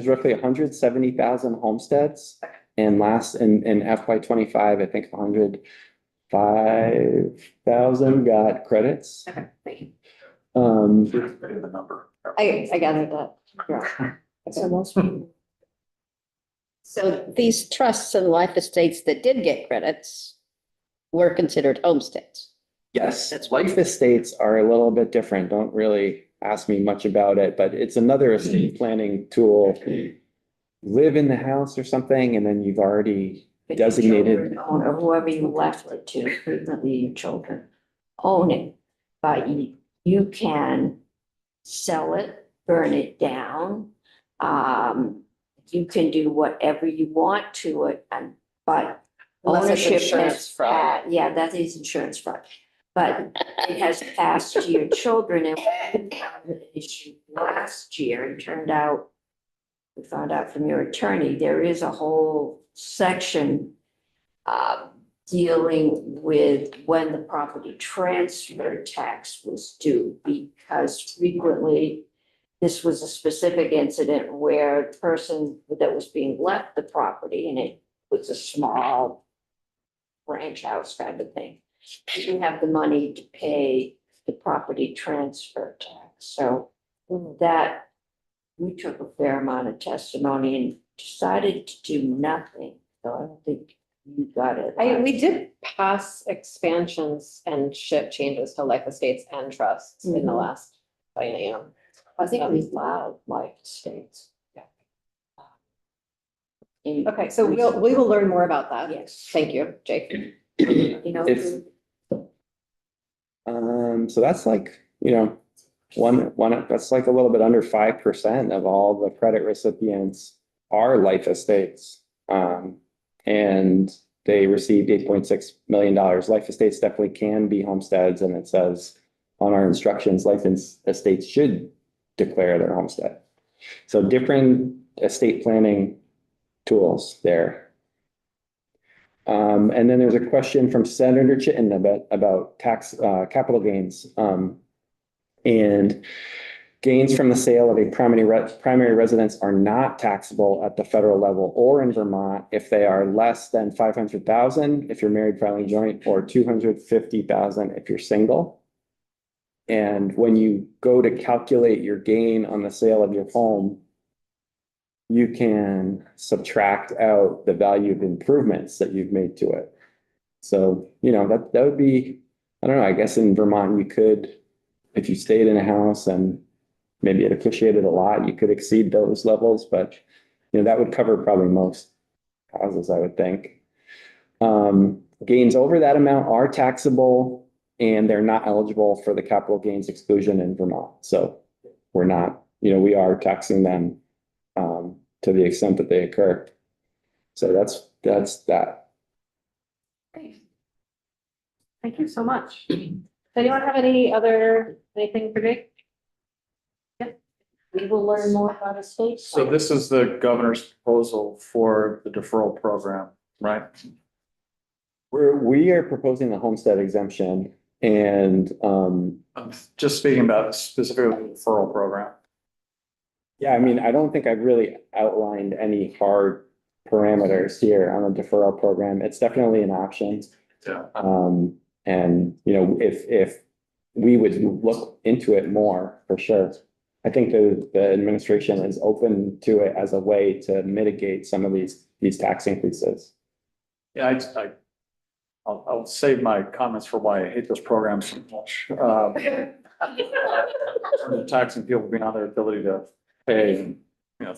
roughly 170,000 homesteads. And in FY 25, I think 105,000 got credits. Okay, thank you. The number. I gathered that. Yeah. So most people. So these trusts and life estates that did get credits were considered homesteads. Yes, life estates are a little bit different. Don't really ask me much about it, but it's another estate planning tool. Live in the house or something, and then you've already designated. Or whoever you left it to, frequently your children own it. But you can sell it, burn it down. You can do whatever you want to it, but Unless it's ownership insurance has, fraud. yeah, that is insurance fraud. But it has passed to your children, and we had an issue last year and we found out from your attorney, there is a whole section dealing with when the property transfer tax was due, because frequently this was a specific incident where the person that was being left the property, and it was a small ranch house kind of thing, didn't have the money to pay the property transfer tax. So that we took a fair amount of testimony and decided to do nothing. So I don't think you got it. We did pass expansions and shift changes to life estates and trusts in the last biennium. I think we allowed life estates. In- Okay, so we will learn more about that. Yes. Thank you, Jake. You know, If- So that's like, that's like a little bit under 5% of all the credit recipients are life estates. And they received $8.6 million. Life estates definitely can be homesteads, and it says on our instructions, life estates should declare their homestead. So different estate planning tools there. And then there's a question from Senator Chittenden about tax capital gains. And gains from the sale of a primary residence are not taxable at the federal level or in Vermont if they are less than 500,000 if you're married filing joint, or 250,000 if you're single. And when you go to calculate your gain on the sale of your home, you can subtract out the value of improvements that you've made to it. So, that would be, I don't know, I guess in Vermont, you could, if you stayed in a house and maybe it appreciated a lot, you could exceed those levels, but that would cover probably most houses, I would think. Gains over that amount are taxable and they're not eligible for the capital gains exclusion in Vermont. So we're not, we are taxing them to the extent that they occur. So that's that. Great. Thank you so much. Does anyone have anything for Jake? We will learn more about estate. So this is the governor's proposal for the deferral program, right? We are proposing the homestead exemption and I'm just speaking about specifically the deferral program. yeah, I mean, I don't think I've really outlined any hard parameters here on the deferral program. It's definitely an option. Yeah. And if we would look into it more, for sure. I think the administration is open to it as a way to mitigate some of these tax increases. Yeah, I'll save my comments for why I hate this program so much. Taxing people beyond their ability to pay and,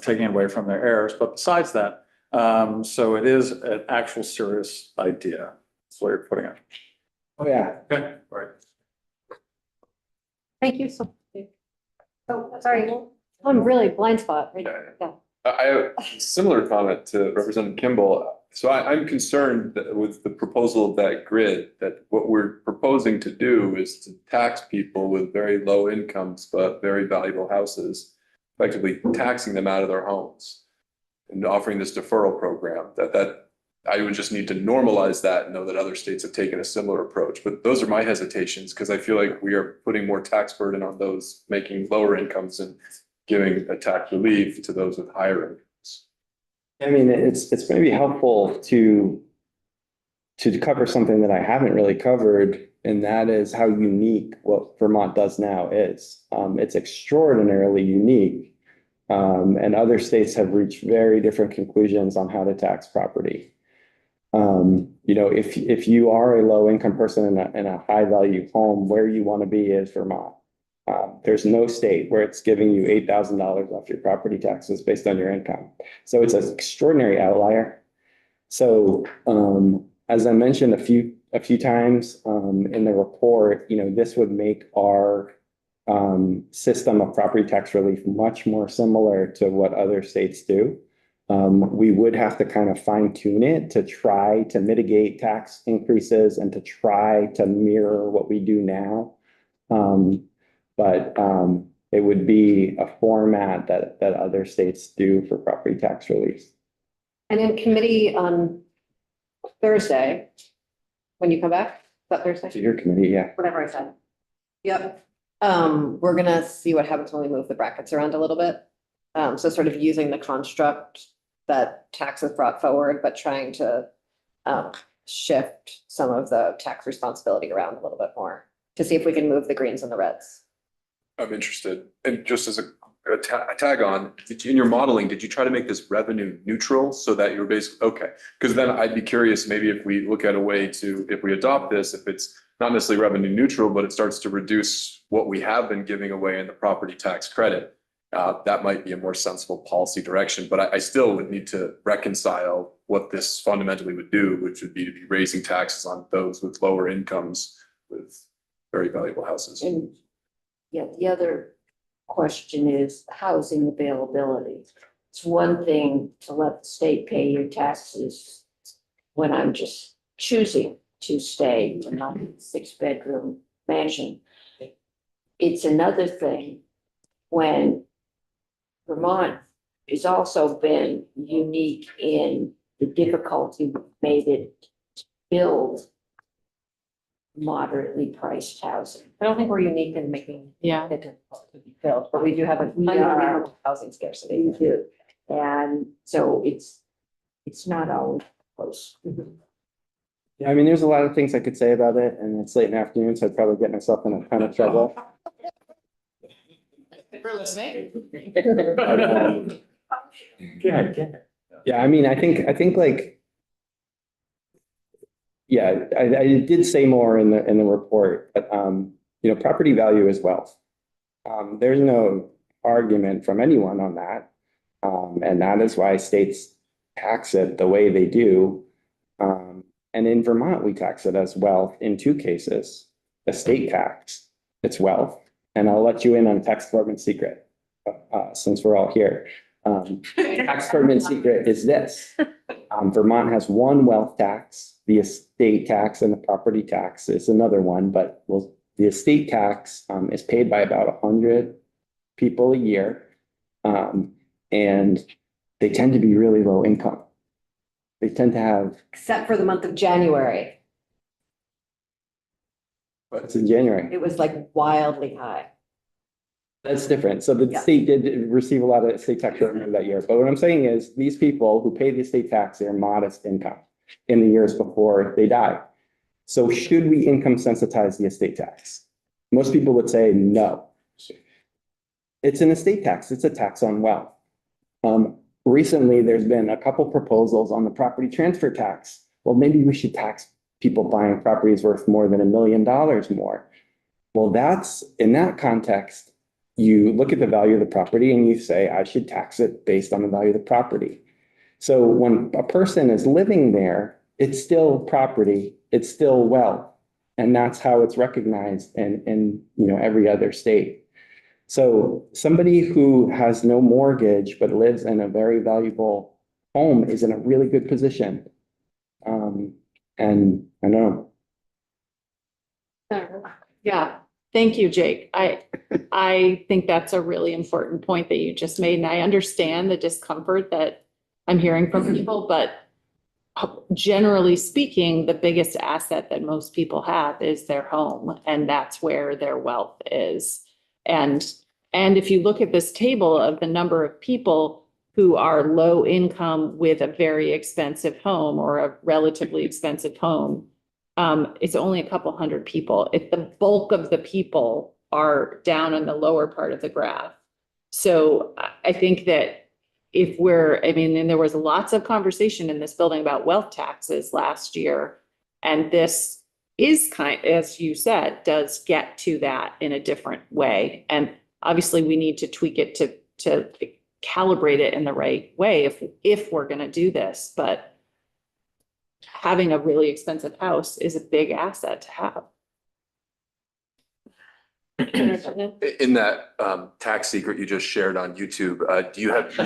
taking away from their heirs. But besides that, so it is an actual serious idea. That's what you're putting it. Oh, yeah. Okay, all right. Thank you so much. Oh, sorry, I'm really blind spot. Right? Yeah. I have a similar comment to Representative Kimball. So I'm concerned that with the proposal of that grid, that what we're proposing to do is to tax people with very low incomes, but very valuable houses, effectively taxing them out of their homes and offering this deferral program that I would just need to normalize that and know that other states have taken a similar approach. But those are my hesitations because I feel like we are putting more tax burden on those making lower incomes and giving a tax relief to those with higher incomes. I mean, it's going to be helpful to cover something that I haven't really covered, and that is how unique what Vermont does now is. It's extraordinarily unique, and other states have reached very different conclusions on how to tax property. If you are a low income person in a high value home, where you want to be is Vermont. There's no state where it's giving you $8,000 off your property taxes based on your income. So it's an extraordinary outlier. So as I mentioned a few times in the report, this would make our system of property tax relief much more similar to what other states do. We would have to kind of fine tune it to try to mitigate tax increases and to try to mirror what we do now. But it would be a format that other states do for property tax relief. And in committee on Thursday, when you come back, is that Thursday? To your committee, yeah. Whatever I said. Yep. We're gonna see what happens when we move the brackets around a little bit. So sort of using the construct that tax has brought forward, but trying to shift some of the tax responsibility around a little bit more to see if we can move the greens and the reds. I'm interested. And just as a tag on, in your modeling, did you try to make this revenue neutral so that you're basically, okay. Because then I'd be curious, maybe if we look at a way to, if we adopt this, if it's not necessarily revenue neutral, but it starts to reduce what we have been giving away in the property tax credit. That might be a more sensible policy direction, but I still would need to reconcile what this fundamentally would do, which would be to be raising taxes on those with lower incomes with very valuable houses. And yeah, the other question is housing availability. It's one thing to let the state pay your taxes when I'm just choosing to stay in a 6-bedroom mansion. It's another thing when Vermont has also been unique in the difficulty we made it to build moderately priced housing. I don't think we're unique in making Yeah. it difficult to be filled, but we do have an We are. unbelievable housing scarcity. We do. And so it's not always close. Yeah, I mean, there's a lot of things I could say about it, and it's late in the afternoon, so I'd probably get myself in a ton of trouble. for listening. Yeah, I mean, I think like, yeah, I did say more in the report, but, property value is wealth. There's no argument from anyone on that. And that is why states tax it the way they do. And in Vermont, we tax it as wealth in two cases. Estate tax, it's wealth. And I'll let you in on tax department secret, since we're all here. Tax department secret is this. Vermont has one wealth tax, the estate tax and the property tax is another one, but the estate tax is paid by about 100 people a year. And they tend to be really low income. They tend to have, Except for the month of January. it's in January. It was like wildly high. That's different. So the Yeah. state did receive a lot of estate tax revenue that year. But what I'm saying is these people who pay the estate tax, they're modest income in the years before they die. So should we income sensitize the estate tax? Most people would say no. It's an estate tax. It's a tax on wealth. Recently, there's been a couple proposals on the property transfer tax. Well, maybe we should tax people buying properties worth more than $1 million more. Well, that's in that context, you look at the value of the property and you say, I should tax it based on the value of the property. So when a person is living there, it's still property, it's still wealth. And that's how it's recognized in every other state. So somebody who has no mortgage but lives in a very valuable home is in a really good position. And I know. Yeah, thank you, Jake. I think that's a really important point that you just made, and I understand the discomfort that I'm hearing from people, but generally speaking, the biggest asset that most people have is their home, and that's where their wealth is. And if you look at this table of the number of people who are low income with a very expensive home or a relatively expensive home, it's only a couple hundred people. If the bulk of the people are down in the lower part of the graph. So I think that and there was lots of conversation in this building about wealth taxes last year. And this is as you said, does get to that in a different way. And obviously we need to tweak it to calibrate it in the right way if we're going to do this. But having a really expensive house is a big asset to have. In that tax secret you just shared on YouTube, do you have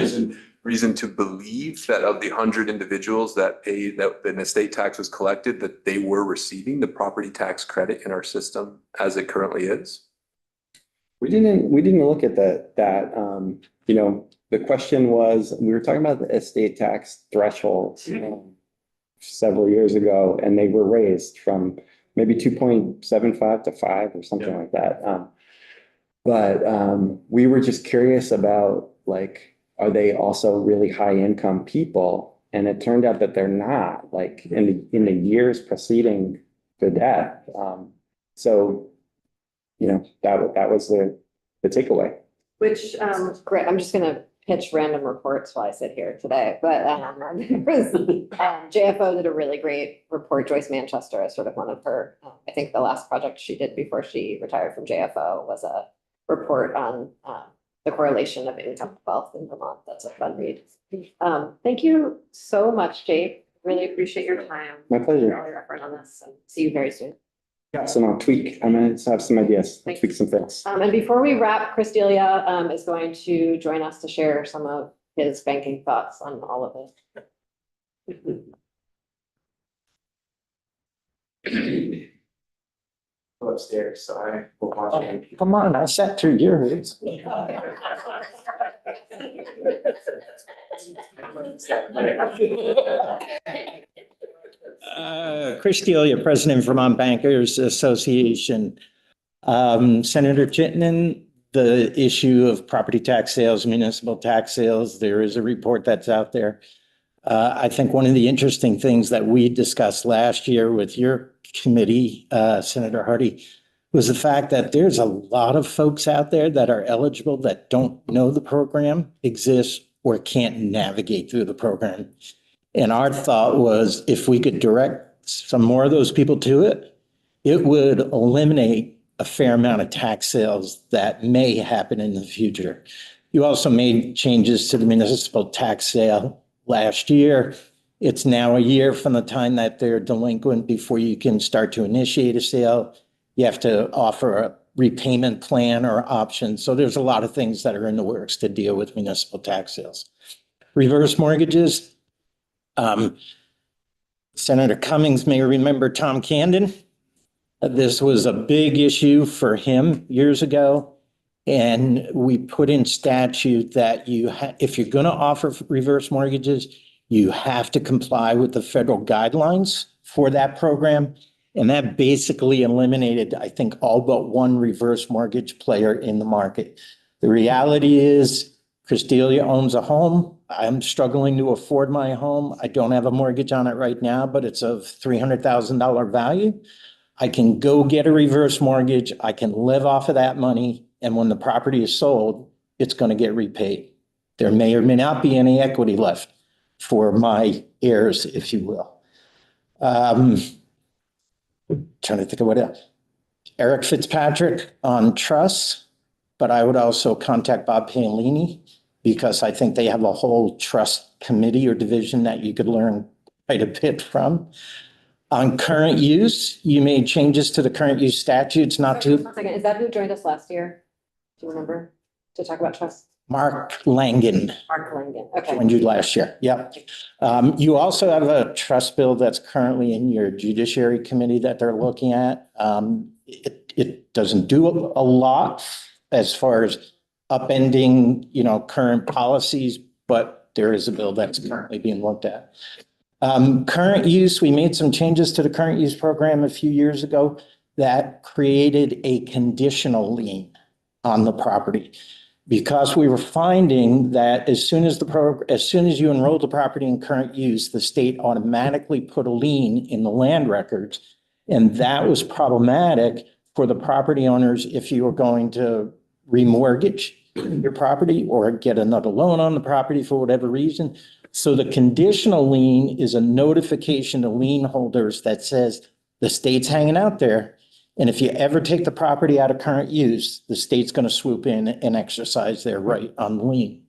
reason to believe that of the 100 individuals that paid, that an estate tax was collected, that they were receiving the property tax credit in our system as it currently is? We didn't look at that. The question was, we were talking about the estate tax thresholds several years ago, and they were raised from maybe 2.75 to 5 or something like that. But we were just curious about, like, are they also really high income people? And it turned out that they're not, like in the years preceding the death. So that was the takeaway. Which, great, I'm just gonna pitch random reports while I sit here today, but JFO did a really great report. Joyce Manchester is sort of one of her, I think the last project she did before she retired from JFO was a report on the correlation of income to wealth in Vermont. That's a fun read. Thank you so much, Jake. Really appreciate your time. My pleasure. All your effort on this, and see you very soon. Yeah, so I'll tweak. I'm gonna have some ideas, Thanks. tweak some things. And before we wrap, Chris Delia is going to join us to share some of his banking thoughts on all of it. Upstairs, so I will watch it. Come on, I sat through yours. Chris Delia, President, Vermont Bankers Association. Senator Chittenden, the issue of property tax sales, municipal tax sales, there is a report that's out there. I think one of the interesting things that we discussed last year with your committee, Senator Hardy, was the fact that there's a lot of folks out there that are eligible that don't know the program exists or can't navigate through the program. And our thought was if we could direct some more of those people to it, it would eliminate a fair amount of tax sales that may happen in the future. You also made changes to the municipal tax sale last year. It's now a year from the time that they're delinquent before you can start to initiate a sale. You have to offer a repayment plan or option. So there's a lot of things that are in the works to deal with municipal tax sales. Reverse mortgages. Senator Cummings may remember Tom Camden. This was a big issue for him years ago. And we put in statute that if you're going to offer reverse mortgages, you have to comply with the federal guidelines for that program. And that basically eliminated, I think, all but one reverse mortgage player in the market. The reality is, Christelia owns a home. I'm struggling to afford my home. I don't have a mortgage on it right now, but it's of $300,000 value. I can go get a reverse mortgage. I can live off of that money. And when the property is sold, it's going to get repaid. There may or may not be any equity left for my heirs, if you will. Trying to think of what else. Eric Fitzpatrick on trusts, but I would also contact Bob Paolini because I think they have a whole trust committee or division that you could learn quite a bit from. On current use, you made changes to the current use statutes not to. 1 second, is that who joined us last year? Do you remember? To talk about trust? Mark Langen Mark Langen, okay. joined you last year. Yep. You also have a trust bill that's currently in your judiciary committee that they're looking at. It doesn't do a lot as far as upending, current policies, but there is a bill that's currently being looked at. Current use, we made some changes to the current use program a few years ago that created a conditional lien on the property. Because we were finding that as soon as you enrolled the property in current use, the state automatically put a lien in the land records. And that was problematic for the property owners if you were going to remortgage your property or get another loan on the property for whatever reason. So the conditional lien is a notification to lien holders that says the state's hanging out there. And if you ever take the property out of current use, the state's going to swoop in and exercise their right on the lien.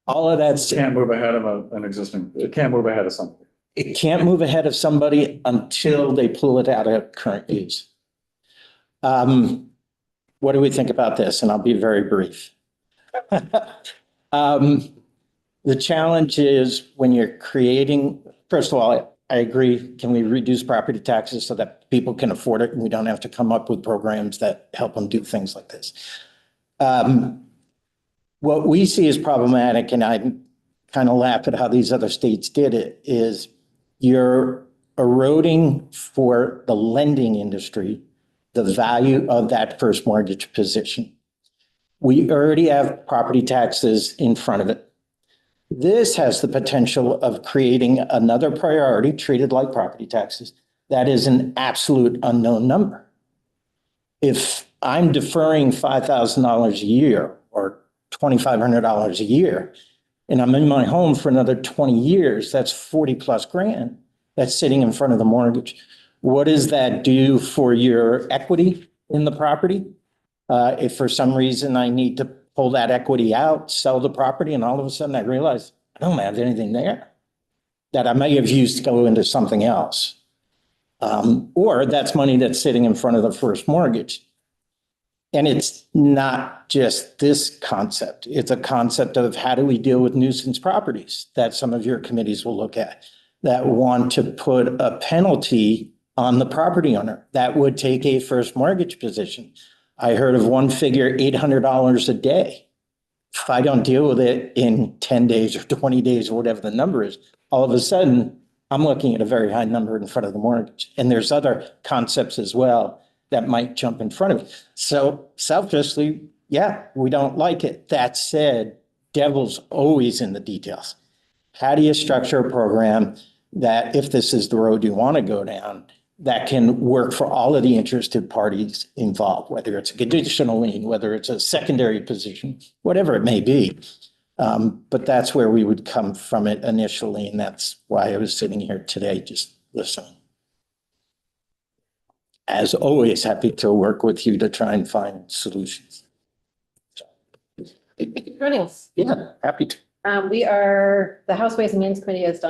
All of that's. Can't move ahead of it can't move ahead of something. It can't move ahead of somebody until they pull it out of current use. What do we think about this? And I'll be very brief. The challenge is when you're creating, first of all, I agree. Can we reduce property taxes so that people can afford it and we don't have to come up with programs that help them do things like this? What we see as problematic, and I kind of laugh at how these other states did it, is you're eroding for the lending industry the value of that first mortgage position. We already have property taxes in front of it. This has the potential of creating another priority treated like property taxes. That is an absolute unknown number. If I'm deferring $5,000 a year or $2,500 a year, and I'm in my home for another 20 years, that's 40 plus grand that's sitting in front of the mortgage. What does that do for your equity in the property? If for some reason I need to pull that equity out, sell the property, and all of a sudden I realize I don't have anything there that I may have used to go into something else. Or that's money that's sitting in front of the first mortgage. And it's not just this concept. It's a concept of how do we deal with nuisance properties that some of your committees will look at that want to put a penalty on the property owner that would take a first mortgage position. I heard of one figure, $800 a day. If I don't deal with it in 10 days or 20 days or whatever the number is, all of a sudden, I'm looking at a very high number in front of the mortgage. And there's other concepts as well that might jump in front of it. So selfishly, yeah, we don't like it. That said, devil's always in the details. How do you structure a program that if this is the road you want to go down, that can work for all of the interested parties involved, whether it's a conditional lien, whether it's a secondary position, whatever it may be. But that's where we would come from it initially, and that's why I was sitting here today, just listening. As always, happy to work with you to try and find solutions. Joining us. Yeah, happy to. The House Ways and Means Committee has done